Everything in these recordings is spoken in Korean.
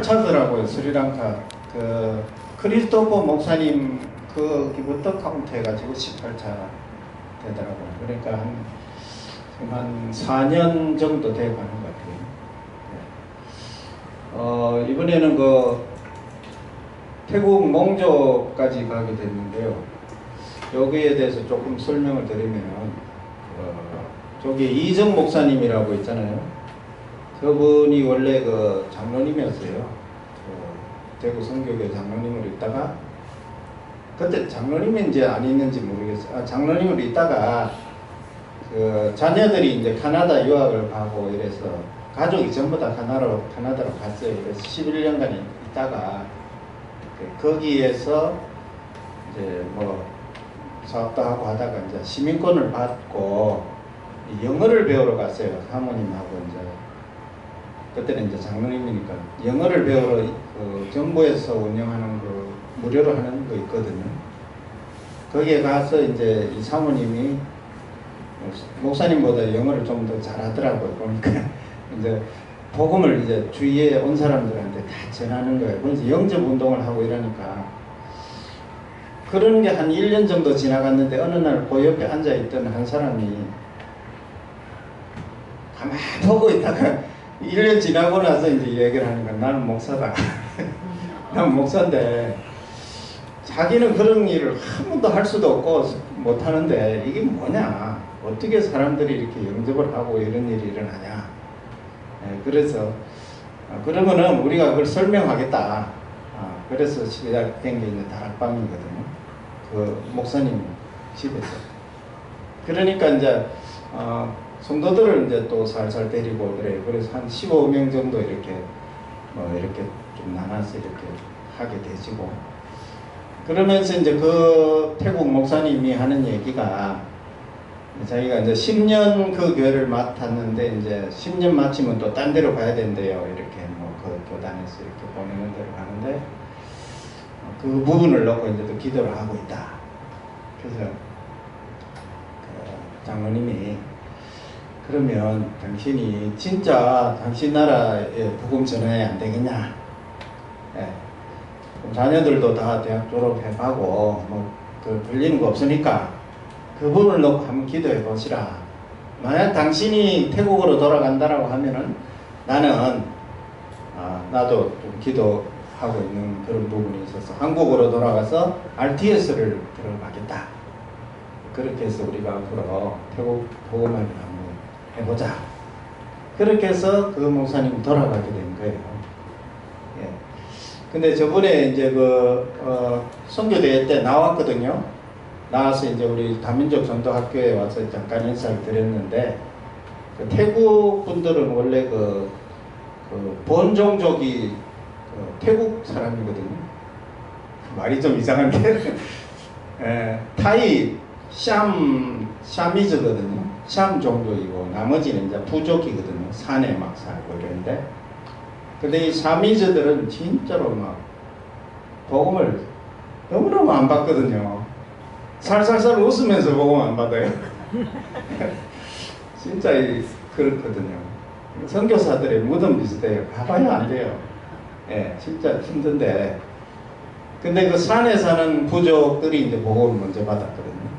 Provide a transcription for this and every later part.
18차더라고요. 스리랑카. 그 크리스토퍼 목사님 그기부터 카운트해가지고 18차 되더라고요. 그러니까 한 4년 정도 돼가는 것 같아요. 이번에는 그 태국 몽조까지 가게 됐는데요. 여기에 대해서 조금 설명을 드리면, 저기 이정 목사님이라고 있잖아요. 저분이 원래 그 장로님이었어요. 대구 성교회 장로님으로 있다가, 그때 장로님인지 아니는지 모르겠어요. 장로님으로 있다가 그 자녀들이 이제 카나다 유학을 가고 이래서 가족이 전부 다 카나다로 갔어요. 그래서 11년간 있다가 거기에서 이제 뭐 사업도 하고 하다가 이제 시민권을 받고 영어를 배우러 갔어요. 사모님하고 이제 그때는 이제 장로님이니까 영어를 배우러 그 정부에서 운영하는 그 무료로 하는 거 있거든요. 거기에 가서 이제 이 사모님이 목사님보다 영어를 좀 더 잘하더라고요. 보니까 이제 복음을 이제 주위에 온 사람들한테 다 전하는 거예요. 그래서 영접 운동을 하고 이러니까 그런 게 한 1년 정도 지나갔는데 어느 날 그 옆에 앉아있던 한 사람이 가만히 보고 있다가 1년 지나고 나서 이제 얘기를 하는 거야. 나는 목사다. 난 목사인데 자기는 그런 일을 한 번도 할 수도 없고 못하는데 이게 뭐냐, 어떻게 사람들이 이렇게 영접을 하고 이런 일이 일어나냐. 그래서 그러면은 우리가 그걸 설명하겠다. 그래서 시작된 게 이제 다락방이거든요. 그 목사님 집에서. 그러니까 이제 성도들을 이제 또 살살 데리고 그래요. 그래서 한 15명 정도 이렇게 이렇게 좀 나눠서 이렇게 하게 되시고, 그러면서 이제 그 태국 목사님이 하는 얘기가 자기가 이제 10년 그 교회를 맡았는데 이제 10년 마치면 또 딴 데로 가야 된대요. 이렇게 뭐 그 교단에서 이렇게 보내는 데로 가는데 그 부분을 놓고 이제 또 기도를 하고 있다. 그래서 그 장로님이 그러면 당신이 진짜 당신 나라에 복음 전해 안 되겠냐? 자녀들도 다 대학 졸업해가고 그 걸리는 거 없으니까 그 부분을 놓고 한번 기도해 보시라. 만약 당신이 태국으로 돌아간다라고 하면은 나는 나도 좀 기도하고 있는 그런 부분이 있어서 한국으로 돌아가서 RTS를 들어가겠다. 그렇게 해서 우리가 앞으로 태국 복음을 한번 해보자. 그렇게 해서 그 목사님 돌아가게 된 거예요. 근데 저번에 이제 선교대회 때 나왔거든요. 나와서 이제 우리 다민족 전도학교에 와서 잠깐 인사를 드렸는데, 그 태국 분들은 원래 본종족이 태국 사람이거든요. 말이 좀 이상한데, 타이 샤미즈거든요. 샴 종족이고 나머지는 이제 부족이거든요. 산에 막 살고 이러는데, 근데 이 샤미즈들은 진짜로 막 복음을 너무너무 안 받거든요. 살살살 웃으면서 복음 안 받아요. 진짜 그렇거든요. 선교사들의 무덤 비슷해요. 가봐야 안 돼요. 진짜 힘든데. 근데 그 산에 사는 부족들이 이제 복음을 먼저 받았거든요.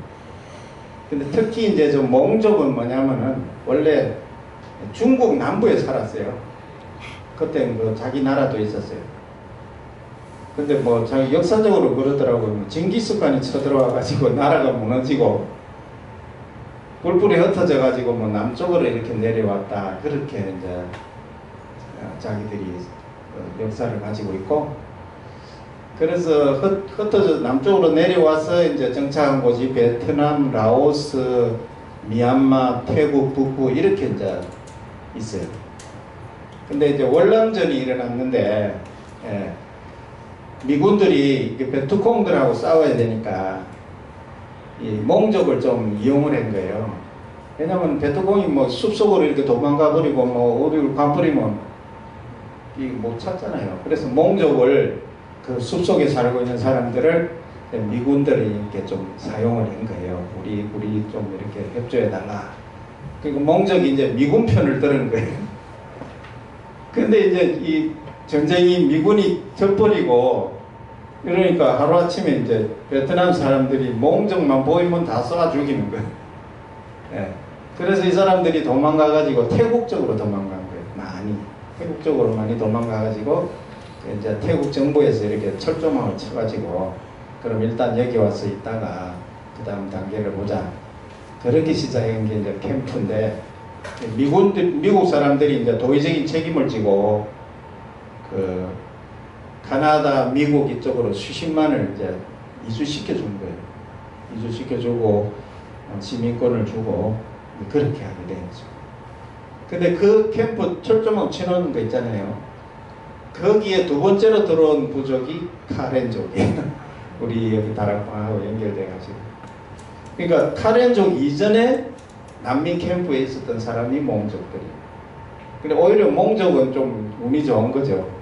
근데 특히 이제 좀 몽족은 뭐냐면은 원래 중국 남부에 살았어요. 그때 자기 나라도 있었어요. 근데 자기 역사적으로 그러더라고요. 징기스칸이 쳐들어와가지고 나라가 무너지고 뿔뿔이 흩어져가지고 남쪽으로 이렇게 내려왔다. 그렇게 이제 자기들이 역사를 가지고 있고, 그래서 흩어져 남쪽으로 내려와서 이제 정착한 곳이 베트남, 라오스, 미얀마, 태국, 북부 이렇게 이제 있어요. 근데 이제 월남전이 일어났는데, 미군들이 베트콩들하고 싸워야 되니까 이 몽족을 좀 이용을 한 거예요. 왜냐면 베트콩이 숲속으로 이렇게 도망가 버리고 어디를 가버리면 못 찾잖아요. 그래서 몽족을 그 숲속에 살고 있는 사람들을 미군들이 이렇게 좀 사용을 한 거예요. 우리 좀 이렇게 협조해 달라. 그리고 몽족이 이제 미군 편을 들은 거예요. 근데 이제 이 전쟁이 미군이 져버리고 그러니까 하루아침에 이제 베트남 사람들이 몽정만 보이면 다 쏴 죽이는 거예요. 예. 그래서 이 사람들이 도망가가지고 태국 쪽으로 도망간 거예요. 많이. 태국 쪽으로 많이 도망가가지고 이제 태국 정부에서 이렇게 철조망을 쳐가지고 그럼 일단 여기 와서 있다가 그 다음 단계를 보자. 그렇게 시작한 게 이제 캠프인데 미국 사람들이 이제 도의적인 책임을 지고 그 카나다, 미국 이쪽으로 수십만을 이제 이주시켜 준 거예요. 이주시켜 주고 시민권을 주고 그렇게 하게 되었죠. 근데 그 캠프 철조망 쳐놓은 거 있잖아요. 거기에 두 번째로 들어온 부족이 카렌족이에요. 우리 여기 다락방하고 연결돼가지고. 그러니까 카렌족 이전에 난민 캠프에 있었던 사람이 몽족들이에요. 근데 오히려 몽족은 좀 운이 좋은 거죠.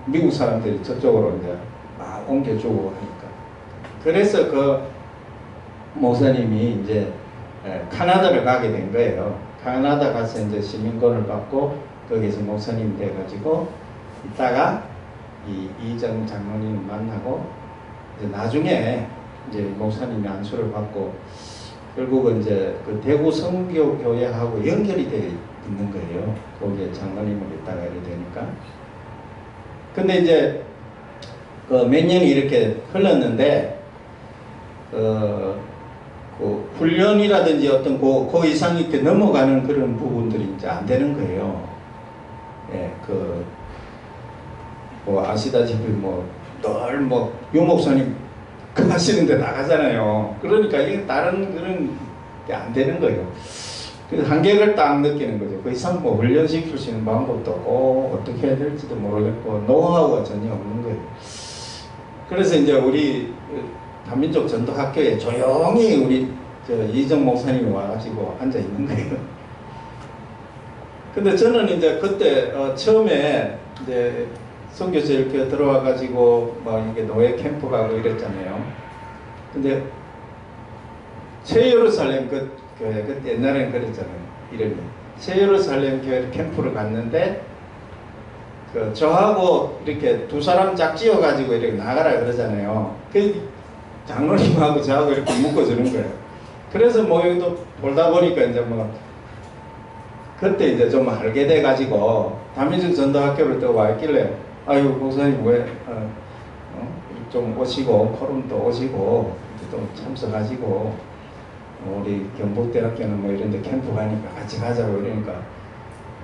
미국 사람들이 저쪽으로 이제 막 옮겨주고 하니까. 그래서 그 목사님이 이제 카나다를 가게 된 거예요. 카나다 가서 이제 시민권을 받고 거기서 목사님이 돼가지고 있다가 이정 장로님을 만나고 이제 나중에 이제 목사님이 안수를 받고 결국은 이제 그 대구 성교교회하고 연결이 돼 있는 거예요. 거기에 장로님으로 있다가 이래 되니까. 근데 이제 그 몇 년이 이렇게 흘렀는데 그 훈련이라든지 어떤 그 이상 이렇게 넘어가는 그런 부분들이 이제 안 되는 거예요. 예, 뭐 아시다시피 늘 유목사님 하시는데 나가잖아요. 그러니까 이게 다른 그런 게 안 되는 거예요. 그래서 한계를 딱 느끼는 거죠. 그 이상 훈련시킬 수 있는 방법도 없고 어떻게 해야 될지도 모르겠고 노하우가 전혀 없는 거예요. 그래서 이제 우리 다민족 전도학교에 조용히 우리 이정 목사님이 와가지고 앉아 있는 거예요. 근데 저는 이제 그때 처음에 이제 선교제일교회 들어와가지고 이게 노예 캠프 가고 이랬잖아요. 근데 새예루살렘 교회 그때 옛날에는 그랬잖아요. 이름이 새예루살렘 교회 캠프를 갔는데 저하고 이렇게 두 사람 짝지어 가지고 이렇게 나가라 그러잖아요. 그 장로님하고 저하고 이렇게 묶어주는 거예요. 그래서 여기도 돌다 보니까 이제 그때 이제 좀 알게 돼 가지고 다민족 전도학교를 또 와 있길래 아유 목사님 왜 좀 오시고 포럼도 오시고 또 참석하시고 우리 경북대학교는 이런 데 캠프 가니까 같이 가자고 이러니까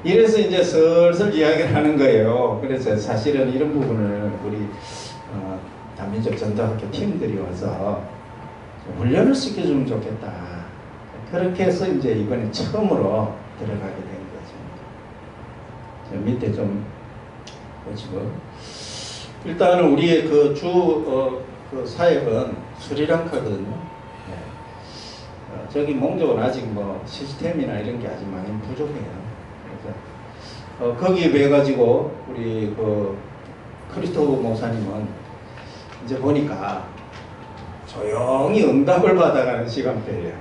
이래서 이제 슬슬 이야기를 하는 거예요. 그래서 사실은 이런 부분을 우리 다민족 전도학교 팀들이 와서 훈련을 시켜주면 좋겠다. 그렇게 해서 이제 이번에 처음으로 들어가게 된 거죠. 밑에 좀 보시고 일단은 우리의 그 사역은 스리랑카거든요. 네. 저기 몽족은 아직 시스템이나 이런 게 아직 많이 부족해요. 그래서 거기에 비해 가지고 우리 크리스토 목사님은 이제 보니까 조용히 응답을 받아가는 시간대예요.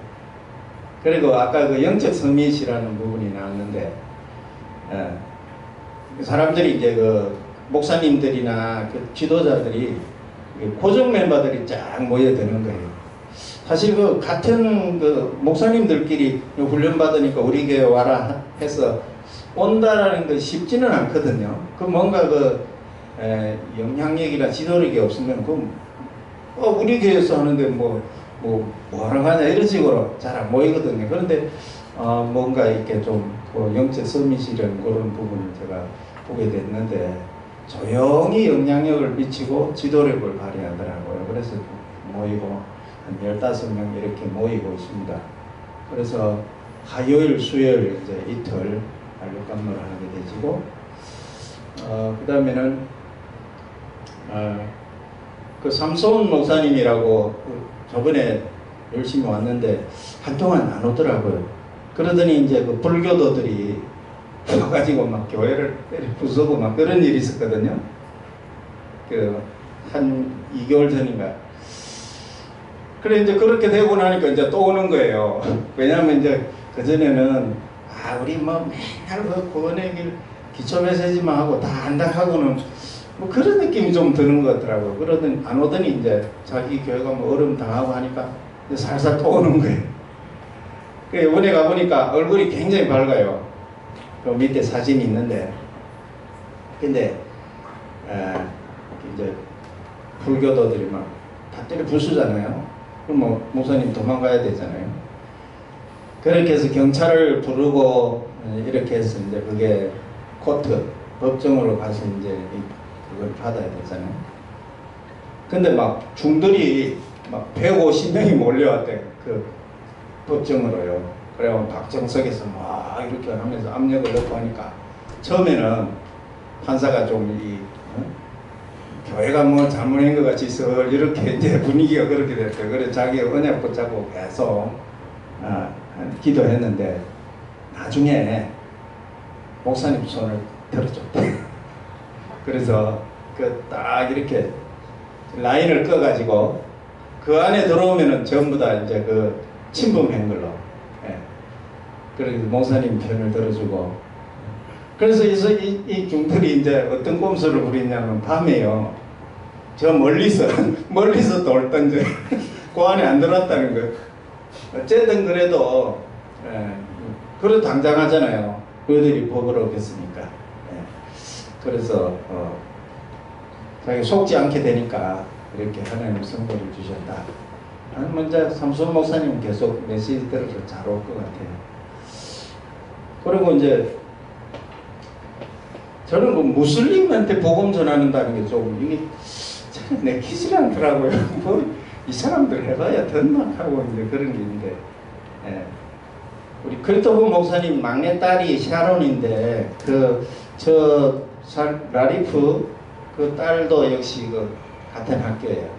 그리고 아까 그 영적 서밋이라는 부분이 나왔는데 사람들이 이제 목사님들이나 지도자들이 고정 멤버들이 쫙 모여드는 거예요. 사실 같은 목사님들끼리 훈련 받으니까 우리 교회 와라 해서 온다라는 거 쉽지는 않거든요. 뭔가 영향력이나 지도력이 없으면 우리 교회에서 하는데 뭐하러 가냐 이런 식으로 잘 안 모이거든요. 그런데 뭔가 이렇게 좀 영적 서밋이라는 그런 부분을 제가 보게 됐는데 조용히 영향력을 미치고 지도력을 발휘하더라고요. 그래서 모이고 한 15명 이렇게 모이고 있습니다. 그래서 화요일, 수요일 이제 이틀 안력감로를 하게 되시고 그 다음에는 삼소은 목사님이라고 저번에 열심히 왔는데 한동안 안 오더라고요. 그러더니 이제 불교도들이 와가지고 교회를 부수고 그런 일이 있었거든요. 한 2개월 전인가. 그래 이제 그렇게 되고 나니까 이제 또 오는 거예요. 왜냐하면 이제 그전에는 우리 맨날 구원의 길 기초 메시지만 하고 다 안다 하고는 뭐 그런 느낌이 좀 드는 것 같더라고요. 그러더니 안 오더니 이제 자기 교회가 뭐 얼음 당하고 하니까 이제 살살 또 오는 거예요. 이번에 가보니까 얼굴이 굉장히 밝아요. 그 밑에 사진이 있는데, 근데 이제 불교도들이 막 다 때려 부수잖아요. 그럼 뭐 목사님 도망가야 되잖아요. 그렇게 해서 경찰을 부르고 이렇게 해서 이제 그게 코트 법정으로 가서 이제 그걸 받아야 되잖아요. 근데 막 중들이 막 150명이 몰려왔대, 그 법정으로요. 그래서 박정석에서 막 이렇게 하면서 압력을 넣고 하니까 처음에는 판사가 좀 교회가 뭐 잘못한 것 같이 이렇게 이제 분위기가 그렇게 됐어요. 그래서 자기 언약 붙잡고 계속 기도했는데 나중에 목사님 손을 들어줬대. 그래서 그 딱 이렇게 라인을 꺼가지고 그 안에 들어오면은 전부 다 이제 그 침범한 걸로. 예. 그래서 목사님 편을 들어주고. 그래서 이 중들이 이제 어떤 꼼수를 부리냐면 밤에요. 저 멀리서 돌던지 그 안에 안 들어왔다는 거예요. 어쨌든 그래도 그래도 당장하잖아요. 그들이 법을 어겼으니까. 그래서 자기 속지 않게 되니까 이렇게 하나님 선물을 주셨다. 나는 먼저 삼수원 목사님 계속 메시지 들어서 잘 올 것 같아요. 그리고 이제 저는 그 무슬림한테 복음 전하는다는 게 조금 이게 참 내키질 않더라고요. 뭐 이 사람들 해봐야 됐나 하고 이제 그런 게 있는데, 우리 크리스토프 목사님 막내딸이 샤론인데 라리프 그 딸도 역시 그 같은 학교예요.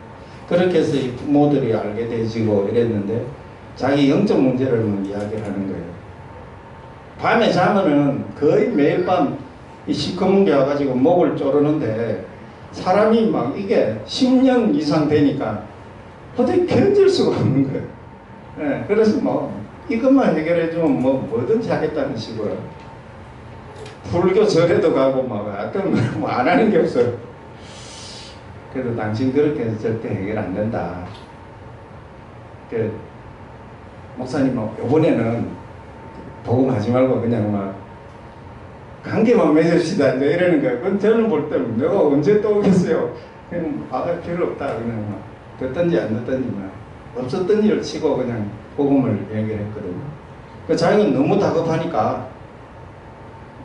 그렇게 해서 이 부모들이 알게 되시고 이랬는데 자기 영적 문제를 뭐 이야기를 하는 거예요. 밤에 자면은 거의 매일 밤 이 시커먼 게 와가지고 목을 조르는데 사람이 막 이게 10년 이상 되니까 도저히 견딜 수가 없는 거예요. 그래서 뭐 이것만 해결해주면 뭐든지 하겠다는 식으로 불교 절에도 가고 막 어떤 뭐 안 하는 게 없어요. 그래도 당신 그렇게 해서 절대 해결 안 된다. 그 목사님 이번에는 복음하지 말고 그냥 막 관계만 맺읍시다 이제 이러는 거예요. 그건 저는 볼 때는 내가 언제 또 오겠어요. 그냥 필요 없다. 그냥 막 듣든지 안 듣든지 막 없었던 일을 치고 그냥 복음을 얘기했거든요. 그 자기는 너무 다급하니까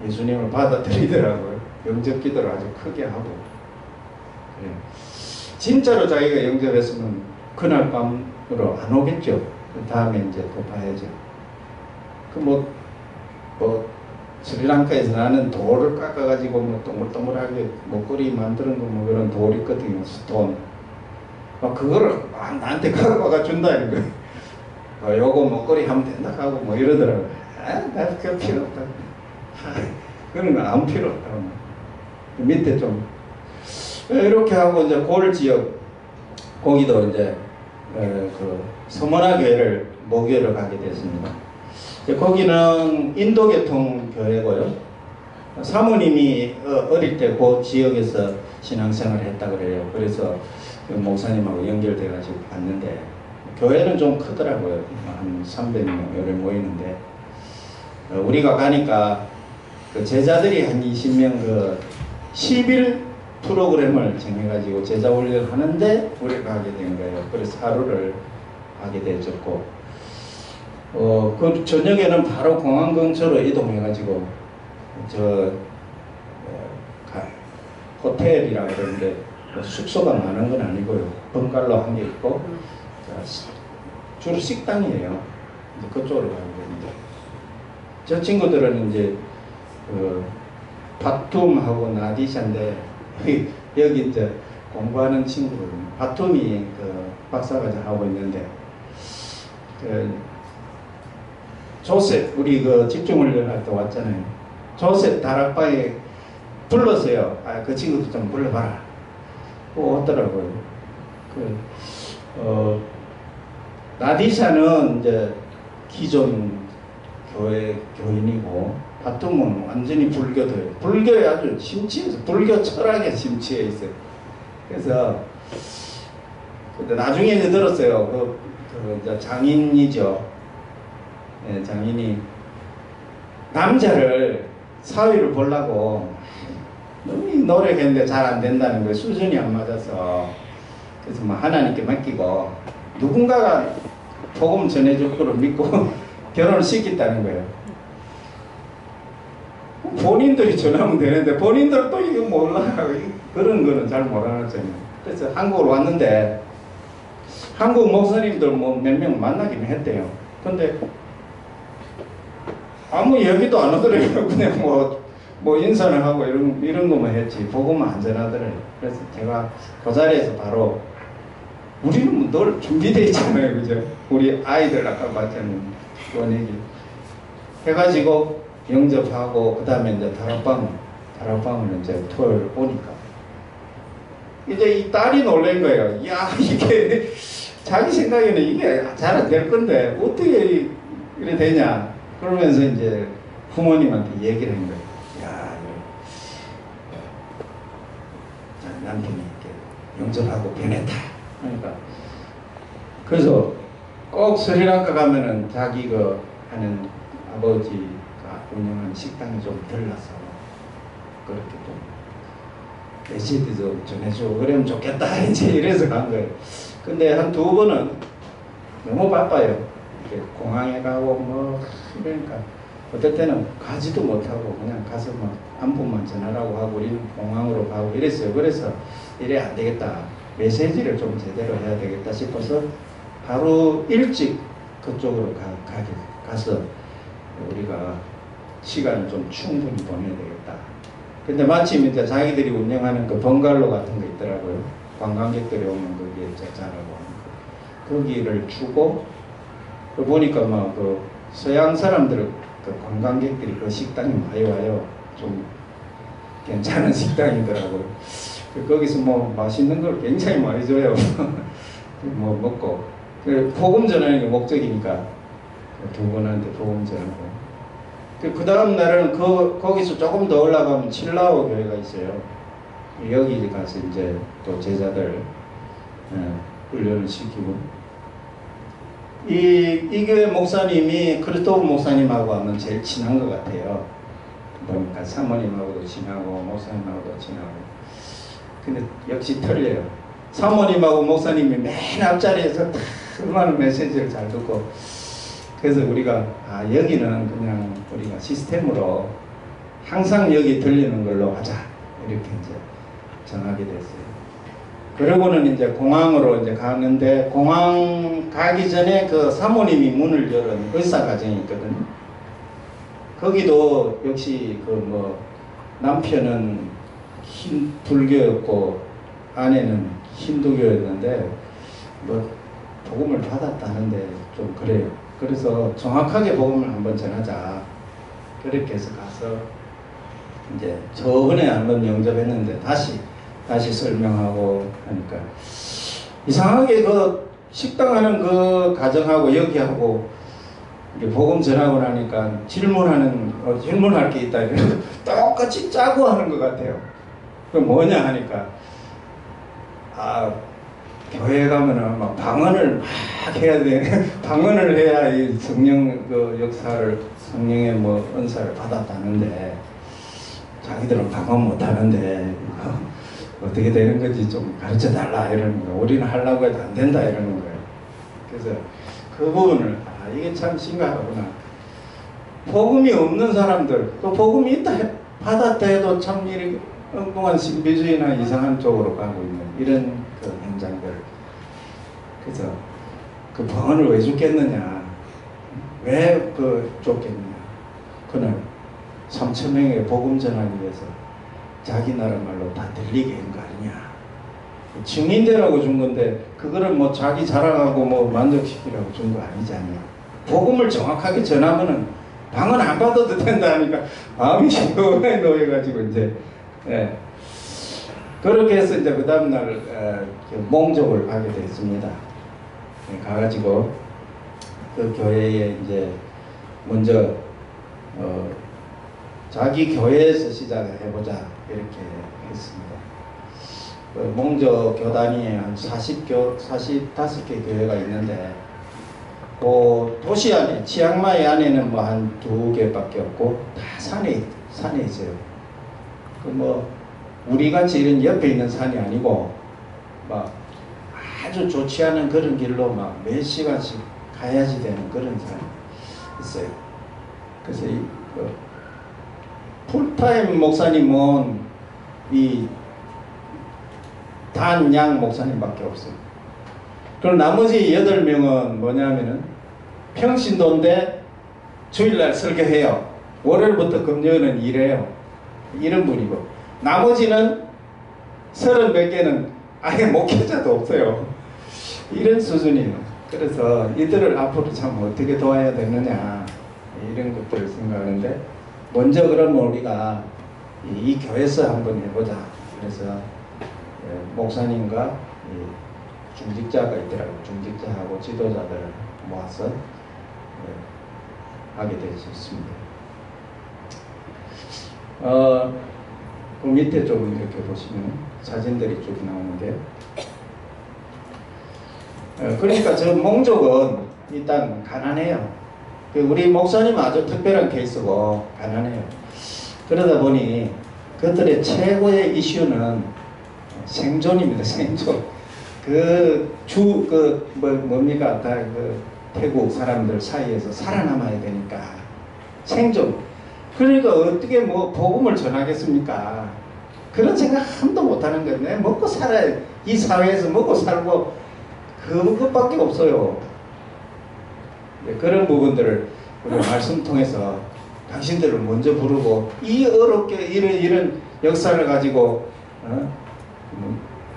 예수님을 받아들이더라고요. 영접 기도를 아주 크게 하고. 그래. 진짜로 자기가 영접했으면 그날 밤으로 안 오겠죠. 그 다음에 이제 또 봐야죠. 스리랑카에서 나는 돌을 깎아가지고 뭐 동글동글하게 목걸이 만드는 거 뭐 그런 돌 있거든요. 스톤. 그거를 막 나한테 갖고 와가 준다는 거예요. 요거 목걸이 하면 된다 하고 뭐 이러더라고요. 나 그거 필요 없다. 그런 건 아무 필요 없다. 밑에 좀 이렇게 하고 이제 골 지역 거기도 이제 그 서머나 교회를 모교를 가게 됐습니다. 거기는 인도계통 교회고요. 사모님이 어릴 때 그 지역에서 신앙생활을 했다 그래요. 그래서 목사님하고 연결돼가지고 갔는데 교회는 좀 크더라고요. 한 300명 요래 모이는데 우리가 가니까 그 제자들이 한 20명 그 10일 프로그램을 정해가지고 제자 훈련을 하는데 우리가 가게 된 거예요. 그래서 하루를 하게 되었고 그 저녁에는 바로 공항 근처로 이동해가지고 호텔이라 그러는데 숙소가 많은 건 아니고요. 번갈로 한 게 있고 주로 식당이에요. 이제 그쪽으로 가게 되는데 저 친구들은 이제 바툼하고 나디샤인데 여기 이제 공부하는 친구거든요. 바툼이 박사과정 하고 있는데 조셉, 우리 집중훈련 할 때 왔잖아요. 조셉 다락방에 불렀어요. 그 친구도 좀 불러봐라. 왔더라고요. 나디샤는 이제 기존 교회 교인이고, 하여튼 완전히 불교도예요. 불교에 아주 심취해서 불교 철학에 심취해 있어요. 그래서 근데 나중에 이제 들었어요. 이제 장인이죠. 예, 장인이 남자를 사위를 보려고 너무 노력했는데 잘 안 된다는 거예요. 수준이 안 맞아서. 그래서 뭐 하나님께 맡기고 누군가가 복음 전해줄 거를 믿고 결혼을 시켰다는 거예요. 본인들이 전하면 되는데 본인들 또 이거 몰라. 그런 거는 잘 몰라놨잖아요. 그래서 한국으로 왔는데 한국 목사님들 뭐 몇 명 만나긴 했대요. 근데 아무 얘기도 안 하더래요. 그냥 뭐 인사를 하고 이런 것만 했지 복음은 안 전하더래요. 그래서 제가 그 자리에서 바로 우리는 늘 준비되어 있잖아요. 그죠? 우리 아이들 아까 봤잖아요. 그런 얘기 해가지고 영접하고 그 다음에 이제 다락방을 이제 토요일 오니까 이제 이 딸이 놀란 거예요. 야, 이게 자기 생각에는 이게 잘 안 될 건데 어떻게 이래 되냐. 그러면서 이제 부모님한테 얘기를 한 거예요. 야, 남편이 이렇게 영접하고 변했다. 그러니까 그래서 꼭 스리랑카 가면은 자기 하는 아버지가 운영하는 식당이 좀 들러서 그렇게 좀 메시지 좀 전해주고 그러면 좋겠다 이제 이래서 간 거예요. 근데 한 2번은 너무 바빠요. 공항에 가고 그러니까 어떨 때는 가지도 못하고 그냥 가서 안부만 전하라고 하고 우리는 공항으로 가고 이랬어요. 그래서 이래 안 되겠다. 메시지를 좀 제대로 해야 되겠다 싶어서 바로 일찍 그쪽으로 가서 우리가 시간을 좀 충분히 보내야 되겠다. 근데 마침 이제 자기들이 운영하는 그 번갈로 같은 거 있더라고요. 관광객들이 오면 거기에 자라고 하는 거. 거기를 주고 보니까 서양 사람들 관광객들이 그 식당에 많이 와요. 좀 괜찮은 식당이더라고요. 거기서 맛있는 걸 굉장히 많이 줘요. 먹고 복음 전하는 게 목적이니까 2분한테 복음 전하고 그 다음 날은 거기서 조금 더 올라가면 칠라오 교회가 있어요. 여기 가서 이제 또 제자들 훈련을 시키고 이 교회 목사님이 크리스토프 목사님하고는 제일 친한 것 같아요. 보니까 사모님하고도 친하고 목사님하고도 친하고. 근데 역시 틀려요. 사모님하고 목사님이 맨 앞자리에서 다 얼마나 메시지를 잘 듣고 그래서 우리가 여기는 그냥 우리가 시스템으로 항상 여기 들리는 걸로 하자 이렇게 이제 정하게 됐어요. 그러고는 이제 공항으로 이제 가는데 공항 가기 전에 그 사모님이 문을 열은 의사가정이 있거든요. 거기도 역시 남편은 불교였고 아내는 힌두교였는데 복음을 받았다는데 좀 그래요. 그래서 정확하게 복음을 한번 전하자. 그렇게 해서 가서 이제 저번에 한번 영접했는데 다시 설명하고 하니까 이상하게 식당 하는 가정하고 여기하고 복음 전하고 나니까 질문할 게 있다. 똑같이 짜고 하는 것 같아요. 그 뭐냐 하니까 교회 가면은 방언을 막 해야 돼. 방언을 해야 이 성령 역사를 성령의 은사를 받았다는데 자기들은 방언 못 하는데 어떻게 되는 건지 좀 가르쳐 달라 이러는 거예요. 우리는 하려고 해도 안 된다 이러는 거예요. 그래서 그 부분을 이게 참 심각하구나. 복음이 없는 사람들 또 복음이 있다 받았다 해도 참 이렇게 엉뚱한 신비주의나 이상한 쪽으로 가고 있는 이런 현장들. 그래서 그 방언을 왜 줬겠느냐, 왜 줬겠느냐. 그는 3,000명에게 복음 전하기 위해서 자기 나라 말로 다 들리게 한 거 아니냐. 증인되라고 준 건데 그거를 자기 자랑하고 만족시키라고 준 거 아니잖아요. 복음을 정확하게 전하면은 방언 안 받아도 된다 하니까 마음이 시원하게 놓여가지고 이제 그렇게 해서 이제 그 다음날 몽족을 가게 됐습니다. 가가지고 그 교회에 이제 먼저 자기 교회에서 시작해보자 이렇게 했습니다. 몽저 교단이 한 45개 교회가 있는데 도시 안에 치앙마이 안에는 뭐 한 2개밖에 없고 다 산에 있어요. 우리 같이 이런 옆에 있는 산이 아니고 막 아주 좋지 않은 그런 길로 막 몇 시간씩 가야지 되는 그런 산이 있어요. 그래서 풀타임 목사님은 이 단양 목사님밖에 없어요. 그럼 나머지 8명은 뭐냐면은 평신도인데 주일날 설교해요. 월요일부터 금요일은 일해요. 이런 분이고, 나머지는 30몇 개는 아예 목회자도 없어요. 이런 수준이에요. 그래서 이들을 앞으로 참 어떻게 도와야 되느냐 이런 것들을 생각하는데, 먼저 그러면 우리가 이 교회에서 한번 해보자. 그래서 목사님과 중직자가 있더라고요. 중직자하고 지도자들을 모아서 하게 되었습니다. 그 밑에 좀 이렇게 보시면 사진들이 쭉 나오는데, 그러니까 저 몽족은 일단 가난해요. 우리 목사님 아주 특별한 케이스고 가난해요. 그러다 보니 그들의 최고의 이슈는 생존입니다. 생존. 뭡니까? 다 태국 사람들 사이에서 살아남아야 되니까 생존. 그러니까 어떻게 복음을 전하겠습니까? 그런 생각 한도 못하는 거예요. 내가 먹고 살아야, 이 사회에서 먹고 살고 그것밖에 없어요. 그런 부분들을 우리 말씀 통해서 당신들을 먼저 부르고, 이 어렵게 이런 역사를 가지고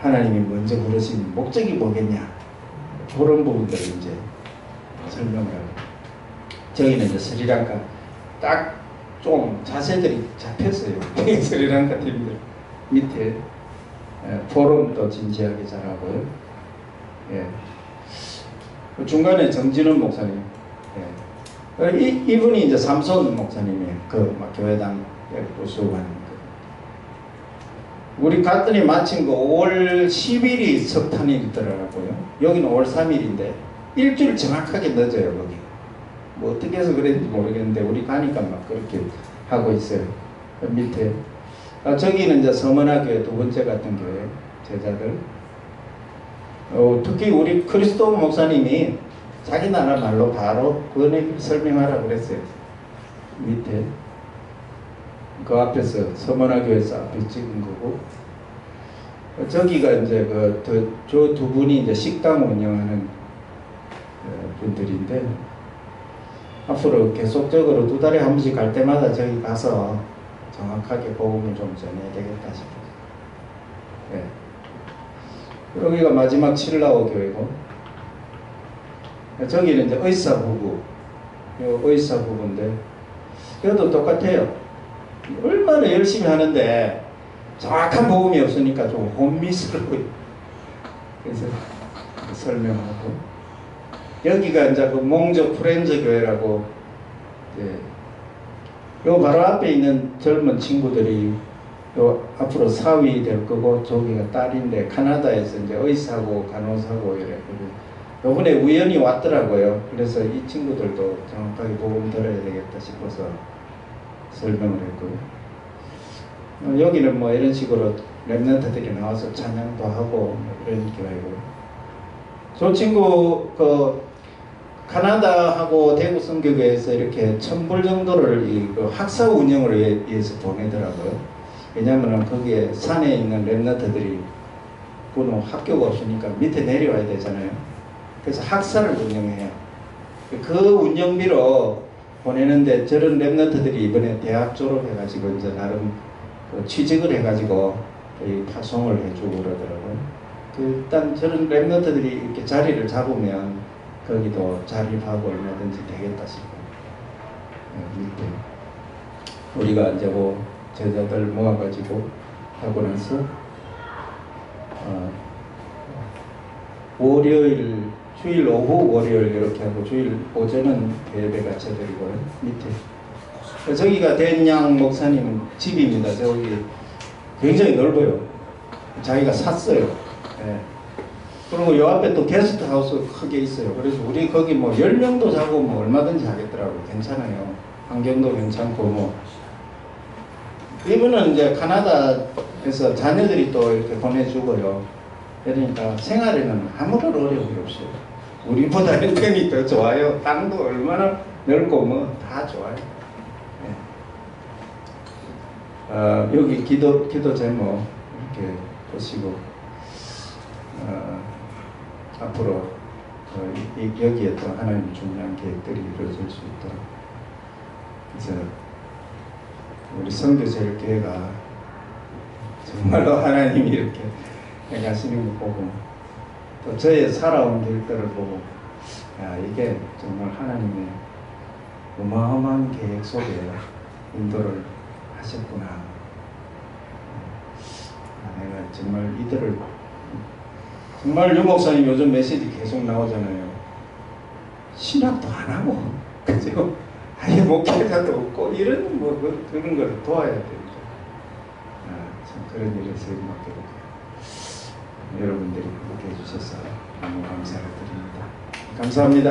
하나님이 먼저 부르신 목적이 뭐겠냐, 그런 부분들을 이제 설명을 하고, 저기는 이제 스리랑카 딱 좀 자세들이 잡혔어요. 스리랑카 팀들 밑에 포럼도 진지하게 잘하고요. 중간에 정진훈 목사님, 이분이 이제 삼손 목사님이에요. 교회당 보수관. 우리 갔더니 마침 5월 10일이 석탄일이더라고요. 여기는 5월 3일인데 일주일 정확하게 늦어요. 거기 어떻게 해서 그랬는지 모르겠는데 우리 가니까 막 그렇게 하고 있어요. 밑에 저기는 이제 서머나교회 2번째 같은 교회 제자들. 특히 우리 크리스토 목사님이 자기 나라 말로 바로 설명하라 그랬어요. 밑에 그 앞에서 서머나교회에서 앞에 찍은 거고, 저기가 이제 저 2분이 이제 식당 운영하는 분들인데, 앞으로 계속적으로 2달에 한 번씩 갈 때마다 저기 가서 정확하게 복음을 좀 전해야 되겠다 싶어요. 여기가 마지막 칠라오 교회고, 저기는 이제 의사 부부, 의사 부부인데, 이것도 똑같아요. 얼마나 열심히 하는데 정확한 복음이 없으니까 좀 혼미스러워요. 그래서 설명하고, 여기가 이제 몽저 프렌즈 교회라고, 요 바로 앞에 있는 젊은 친구들이 요 앞으로 사위 될 거고, 저기가 딸인데 카나다에서 이제 의사고 간호사고 이랬거든요. 요번에 우연히 왔더라고요. 그래서 이 친구들도 정확하게 복음 들어야 되겠다 싶어서 설명을 했고요. 여기는 이런 식으로 렘넌트들이 나와서 찬양도 하고 이런 교회고, 저 친구 카나다하고 대구 선교교회에서 이렇게 1000불 정도를 학사 운영을 위해서 보내더라고요. 왜냐하면 거기에 산에 있는 렘넌트들이 학교가 없으니까 밑에 내려와야 되잖아요. 그래서 학사를 운영해요. 그 운영비로 보내는데, 저런 렘넌트들이 이번에 대학 졸업해가지고 이제 나름 취직을 해가지고 파송을 해주고 그러더라고요. 일단 저런 렘넌트들이 이렇게 자리를 잡으면 거기도 자립하고 얼마든지 되겠다 싶어요. 밑에 우리가 이제 제자들 모아가지고 하고 나서 월요일, 주일 오후, 월요일 이렇게 하고, 주일 오전은 예배 같이 드리고요. 밑에 저기가 된양 목사님 집입니다. 저기 굉장히 넓어요. 자기가 샀어요. 예. 그리고 요 앞에 또 게스트하우스 크게 있어요. 그래서 우리 거기 뭐 10명도 자고 뭐 얼마든지 하겠더라고요. 괜찮아요. 환경도 괜찮고 뭐. 이분은 이제 카나다에서 자녀들이 또 이렇게 보내주고요. 그러니까 생활에는 아무런 어려움이 없어요. 우리보다 형편이 더 좋아요. 땅도 얼마나 넓고 뭐 다 좋아요. 네. 여기 기도 제목 이렇게 보시고 앞으로 여기에 또 하나님의 중요한 계획들이 이루어질 수 있도록 그래서 우리 선교제일교회가 정말로 하나님이 이렇게 가시는 거 보고 또 저의 살아온 길들을 보고 야 이게 정말 하나님의 어마어마한 계획 속에 인도를 하셨구나. 내가 정말 이들을 정말 유 목사님 요즘 메시지 계속 나오잖아요. 신학도 안 하고 그죠? 아예 목회자도 없고 이런 뭐 그런 걸 도와야 됩니다. 참 그런 일에 저희 맡게 되고 여러분들이 그렇게 해주셔서 너무 감사를 드립니다. 감사합니다.